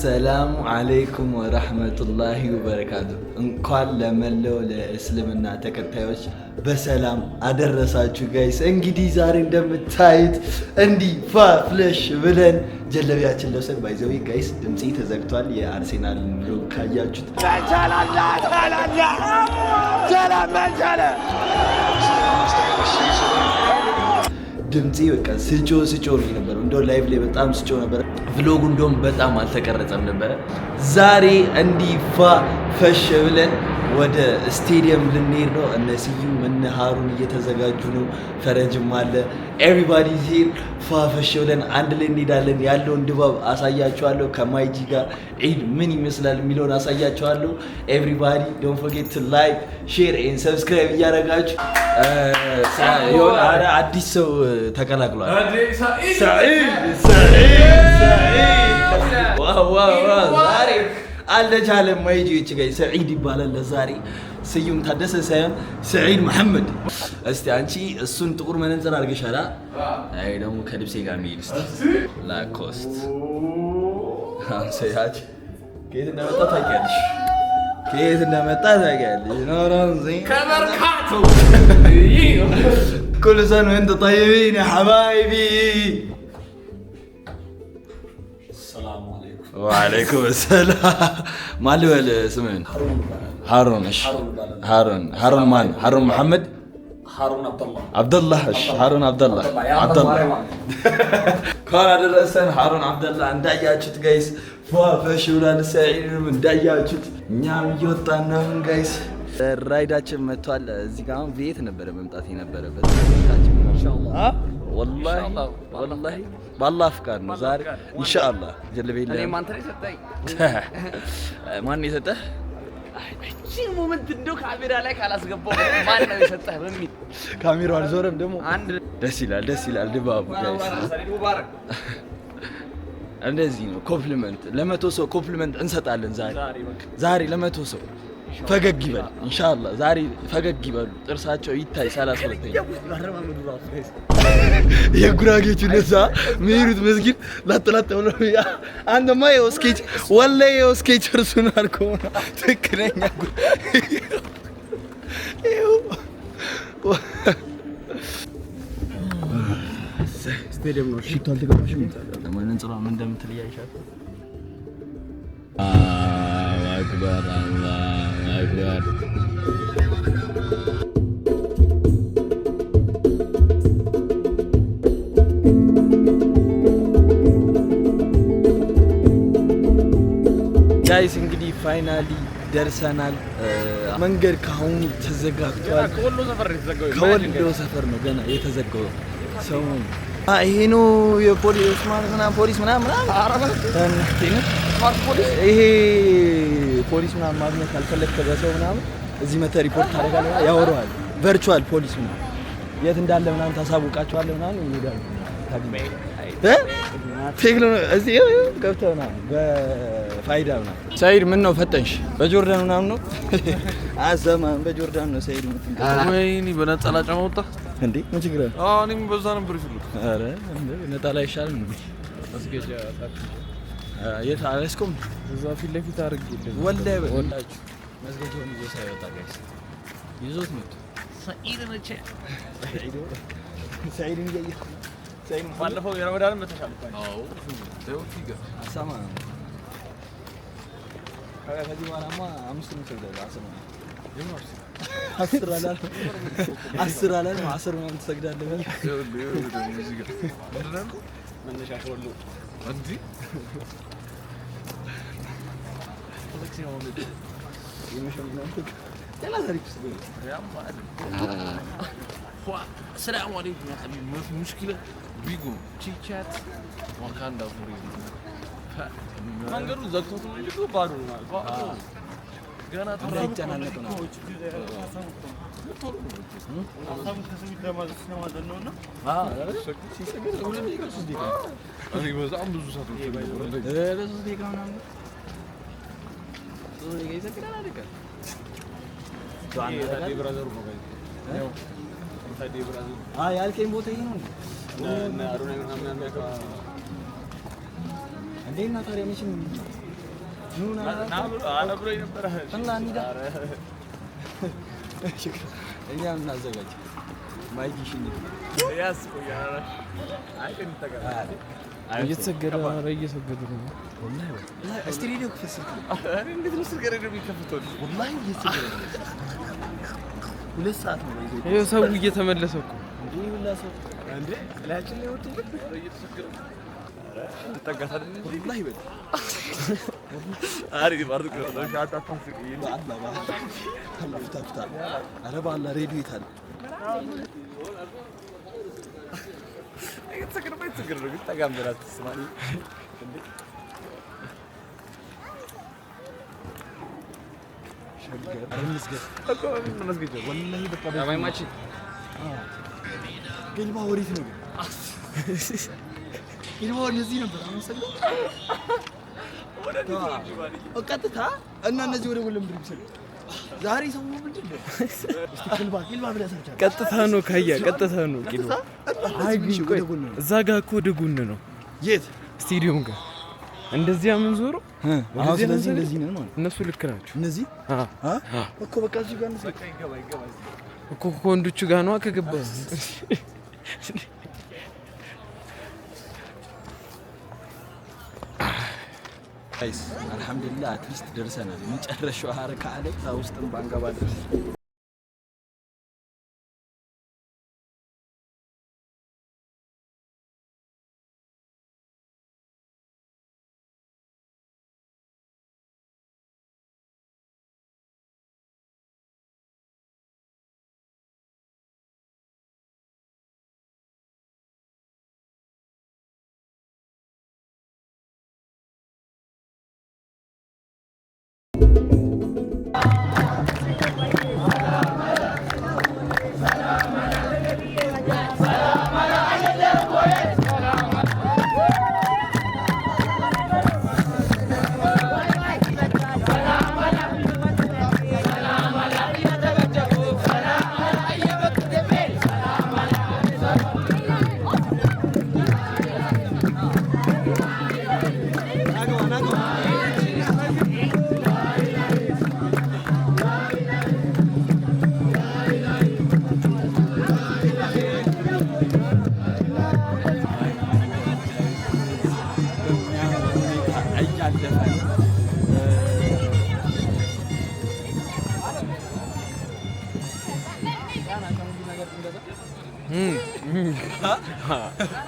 አሰላሙ አለይኩም ወራህመቱላሂ ወበረካቱ። እንኳን ለመላው ለእስልምና ተከታዮች በሰላም አደረሳችሁ ጋይስ። እንግዲህ ዛሬ እንደምታዩት እንዲህ ፍለሽ ብለን ጀለቢያችን ለብሰን ባይዘው ጋይስ ድምጼ ተዘግቷል። የአርሴናል ሎግ ካያችሁት ድምጼ በቃ ስጮ ነው የነበረው። እንደው ላይቭ ላይ በጣም ስጮ ነበር። ቭሎጉ እንደውም በጣም አልተቀረጸም ነበር። ዛሬ እንዲህ ፈሽ ብለን ወደ ስቴዲየም ልንሄድ ነው። እነ ስዩም እነ ሃሩን እየተዘጋጁ ነው። ፈረንጅም አለ። ኤቭሪባዲ ሂር ፈሽ ብለን አንድ ላይ እንሄዳለን። ያለውን ድባብ አሳያችኋለሁ። ከማይጂ ጋር ዒድ ምን ይመስላል የሚለውን አሳያችኋለሁ። ኤቭሪባዲ ዶንት ፎርጌት ቱ ላይክ ሼር ኤንድ ሰብስክራይብ እያደረጋችሁ አዲስ ሰው ተቀላቅሏል። ዛሬ አልተቻለም። ማይጂዎች ጋር ሰዒድ ይባላል። ለዛሬ ስዩም ታደሰ ሳይሆን ሰዒድ መሐመድ። እስቲ አንቺ እሱን ጥቁር መነጽር አድርገሻል። አይ ደግሞ ከልብሴ ጋር የሚሄድ ላኮስት አንሰያች ከየት እንደመጣ ታውቂያለሽ? ከየት እንደመጣ ታውቂያለሽ? ከመርካቶ كل سنة وانتم طيبين يا حبايبي. السلام عليكم. وعليكم السلام. ما له اسمين؟ هارون. ايش؟ هارون مان؟ هارون محمد؟ هارون عبد الله. هارون عبد الله. كان هذا الرسم هارون عبد الله እንዳያችሁት ጋይስ ፈሽ ብሏል። ሰዒድም እንዳያችሁት እኛም እየወጣን ነው ጋይስ። ራይዳችን መጥቷል። እዚህ ጋር አሁን ቤት ነበረ መምጣት የነበረበት ኢንሻአላህ። ወላሂ በአላህ ፍቃድ ነው ዛሬ ኢንሻአላህ። ጀለቤላ እኔ ማን ተረይ ሰጠኝ? ማን የሰጠህ? እቺ ሞመንት እንደው ካሜራ ላይ ካላስገባው ማን ነው የሰጠህ በሚል ካሜራው አልዞረም። ደግሞ አንድ ደስ ይላል ድባቡ ጋይስ። እንደዚህ ነው ኮምፕሊመንት። ለመቶ ሰው ኮምፕሊመንት እንሰጣለን ዛሬ ለመቶ ሰው ፈገግ ይበል ኢንሻአላህ። ዛሬ ፈገግ ይበሉ፣ ጥርሳቸው ይታይ። 32 የጉራጌቹ ለዛ ሚሩት መስጊድ ላጥላጥ ብሎ አንደማ የስኬች ወላሂ የስኬች እርሱን አርኮ ትክክለኛ ስቴዲየም ነው። ሽቶ አልተገባሽም? ለማንን ጽራ ምን እንደምትል ያይሻል። አክበር አላህ አክበር። ጋይስ እንግዲህ ፋይናሊ ደርሰናል። መንገድ ካሁን ተዘጋግቷል። ከወሎ ሰፈር ነው ገና የተዘጋው ሰው። ይሄ ነው የፖሊስ ፖሊስ ምናምን ይሄ ፖሊስ ምናምን ማግኘት ካልፈለክ ከበሰው ምናምን እዚህ መተህ ሪፖርት ታደርጋለህ። ያወራዋል ቨርቹዋል ፖሊስ ምናምን የት እንዳለ ምናምን ታሳውቃቸዋለህ ምናምን ይሄዳሉ። ቴክኖሎጂ እዚህ ገብተህ ምናምን በፋይዳ ምናምን። ሰዒድ ምን ነው ፈጠንሽ? በጆርዳን ምናምን ነው አሰማን። በጆርዳን ነው ሰዒድ የምትንቀሳቀሰው። ወይኔ በነጠላ ጫማ ወጣ እንዴ? ምን ችግር አለ? እኔም በዛ ነበር ይፈልግ። ኧረ እንዴ ነጠላ አይሻልም እንዴ? መስገጃ የት አለስኩም? እዛ ፊት ለፊት አድርጌልህ ወላሂ ወላችሁ መስገጃውን ይዞ ሳይወጣ ጋይስ ይዞት መጡ። ሰዒድ ነች ሰዒድን እያየሁ ሰዒድ ባለፈው የረመዳን መተሻልኩ። አዎ ደውቲጋ አሳማ ከዚህ በኋላማ አምስት ነው ሰግደህ አስር አላል አስር ምናምን ትሰግዳለህ። መነሻሽ ወሎ እንዴ السلام عليكم يا حبيبي. ما في مشكلة بيجوا تشيت شات وكان ده فريق ما نقدر نزكوا نجيبوا بارو ገና ተራይቻናለሁ ነው ያልከኝ ቦታ ይሄ ነው። እንዴት ነው ታዲያ? መቼም እኛም እናዘጋጅ ማይኪሽን እየተሰገደ ነው። ወላሂ እስቲ ሬዲዮ ክፈት። እንዴት ነው ስልክ ሬዲዮ የሚከፍተው? ወላሂ እየተሰገደ ነው። 2 ሰዓት ነው ይሄ ሰው እየተመለሰ እኮ እንዴ ሁላ ሰው እንዴ ላያችን ላይ ወጥቶ እየተሰገደ ተጠጋታለ ወላሂ በል አሪ ባርዱ ነው ሻታታን ሲል አላህ ተለፍታፍታ አረባ አላ ሬዲዮ ይታል የተሰገደ ነው ተጋምበላት ስማኒ እንዴ ሸገር አረምስገድ እኮ ምን መስገድ ወላሂ በቃ አማይማቺ ገልባ ወሪት ነው ይልዋው እዚህ ነበር አመሰግናለሁ ቀጥታ እና እነዚህ ወደ ወለም ድርብ ሰው ዛሬ ሰው ምንድን ነው ገልባ ብለህ ሰምቻለሁ ቀጥታ ነው ካያ ቀጥታ ነው ቂሎ አይ እዛ ጋር እኮ ወደ ጎን ነው የት ስታዲየም ጋር እንደዚህ አምን ዞሮ አሁን ስለዚህ እንደዚህ ነው ማለት እነሱ ልክ ናቸው እነዚህ እኮ በቃ እዚህ ጋር ነው ይገባ እኮ ወንዶቹ ጋር ነው ከገባ አይስ አልহামዱሊላህ አትሊስት ደርሰናል መጨረሻው ሐረካ አለ ውስጥም ባንገባ ድረስ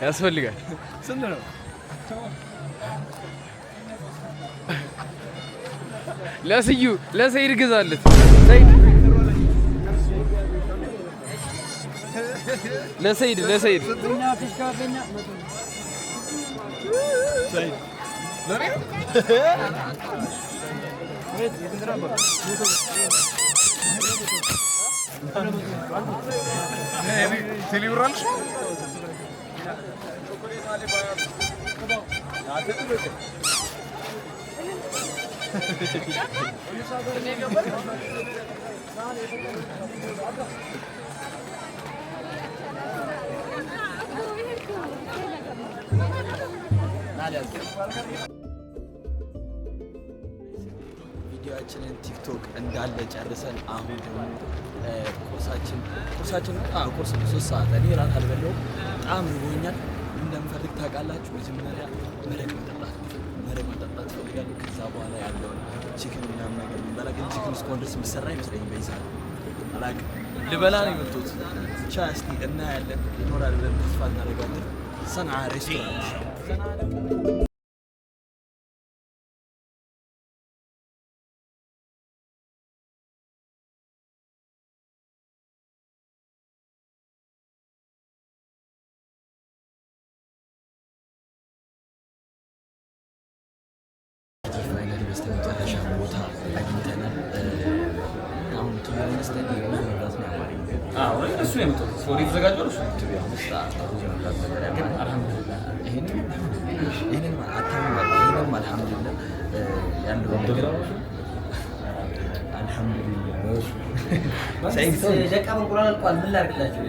ያስፈልጋል ስንት ነው ለስዩ ለሰይድ ግዛለት ሰይድ ለሰይድ ሰይድ ሴሊብራልሽ ቪዲዮአችንን ቲክቶክ እንዳለ ጨርሰን አሁን ደግሞ ቁርሳችን ቁርስ 3 ሰዓት እኔ እራት አልበላሁም። በጣም ርቦኛል። እንደምፈልግ ታውቃላችሁ። መጀመሪያ መረቅ መጠጣት ፈልጋለሁ። ከዛ በኋላ ያለውን ቺክን ምናምን ነገር እንበላ። ግን ቺክን እስካሁን ድረስ የሚሰራ አይመስለኝም። በይዛል አላውቅም። ልበላ ነው የመጡት። ብቻ እስኪ እናያለን። ይኖራል ብለን ተስፋ እናደርጋለን። ሰንዓ ሬስቶራንት በስተመጨረሻ ቦታ አግኝተናል። አሁን ቱሪስት እሱ የመጣው ሶሪ ተዘጋጀው እሱ ግን አልሐምዱሊላህ ይሄንን አልሐምዱሊላህ ያንዱ ነገር አልሐምዱሊላህ ሰይድ ደቃ እንቁላል አልቋል። ምን ላድርግላችሁ?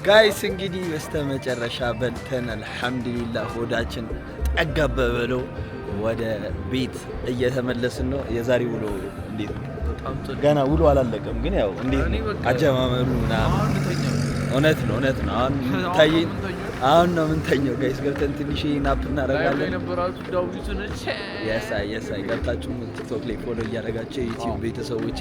ጋይስ እንግዲህ በስተመጨረሻ በልተን አልሐምዱሊላህ ሆዳችን ጠገበ ብሎ ወደ ቤት እየተመለስን ነው። የዛሬ ውሎ እንዴት ነው? ገና ውሎ አላለቀም፣ ግን ያው እንዴት ነው አጀማመሩ ምናምን? እውነት ነው። አሁን ነው የምንተኛው ጋይስ። ገብተን ትንሽ ናፕ እናደርጋለን። የሳይ ገብታችሁ ቲክቶክ ላይ ፎሎ እያደረጋችሁ የዩቲዩብ ቤተሰቦቼ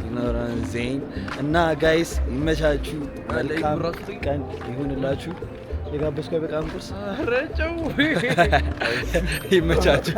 ይኖረን ዜን እና ጋይስ ይመቻችሁ። መልካም ቀን ይሁንላችሁ። የጋበዝኩ በጣም ቁርስ ይመቻችሁ።